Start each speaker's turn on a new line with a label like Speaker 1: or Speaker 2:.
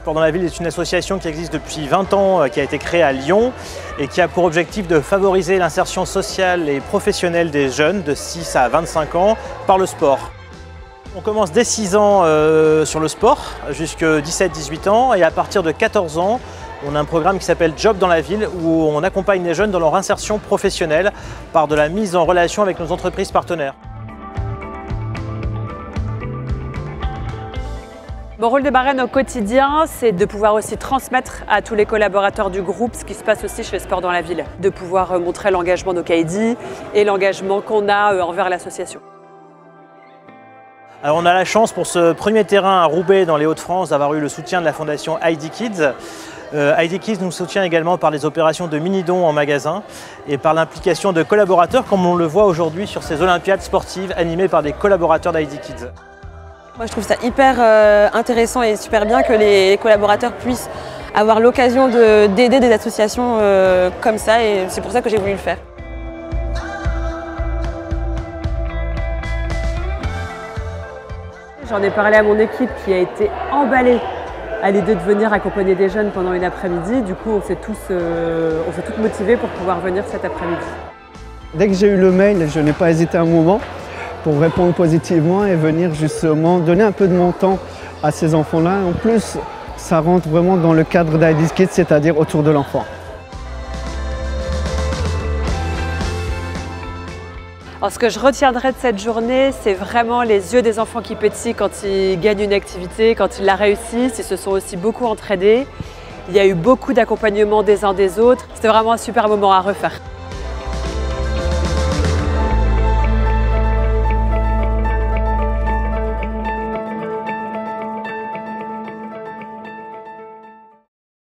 Speaker 1: Sport dans la ville est une association qui existe depuis 20 ans, qui a été créée à Lyon et qui a pour objectif de favoriser l'insertion sociale et professionnelle des jeunes de 6 à 25 ans par le sport. On commence dès 6 ans sur le sport, jusqu'à 17-18 ans, et à partir de 14 ans, on a un programme qui s'appelle Job dans la ville où on accompagne les jeunes dans leur insertion professionnelle par de la mise en relation avec nos entreprises partenaires.
Speaker 2: Mon rôle de marraine au quotidien, c'est de pouvoir aussi transmettre à tous les collaborateurs du groupe ce qui se passe aussi chez Sport dans la ville, de pouvoir montrer l'engagement d'Okaidi et l'engagement qu'on a envers l'association.
Speaker 1: Alors on a la chance pour ce premier terrain à Roubaix dans les Hauts-de-France d'avoir eu le soutien de la fondation ID Kids. ID Kids nous soutient également par les opérations de mini-dons en magasin et par l'implication de collaborateurs comme on le voit aujourd'hui sur ces Olympiades sportives animées par des collaborateurs d'ID Kids.
Speaker 3: Moi je trouve ça hyper intéressant et super bien que les collaborateurs puissent avoir l'occasion d'aider des associations comme ça et c'est pour ça que j'ai voulu le faire.
Speaker 2: J'en ai parlé à mon équipe qui a été emballée à l'idée de venir accompagner des jeunes pendant une après-midi. Du coup, on s'est tous motivés pour pouvoir venir cet après-midi.
Speaker 4: Dès que j'ai eu le mail, je n'ai pas hésité un moment pour répondre positivement et venir justement donner un peu de mon temps à ces enfants-là. En plus, ça rentre vraiment dans le cadre d'ID Kids, c'est-à-dire autour de l'enfant.
Speaker 2: Alors, ce que je retiendrai de cette journée, c'est vraiment les yeux des enfants qui pétillent quand ils gagnent une activité, quand ils la réussissent. Ils se sont aussi beaucoup entraînés. Il y a eu beaucoup d'accompagnement des uns des autres. C'était vraiment un super moment à refaire.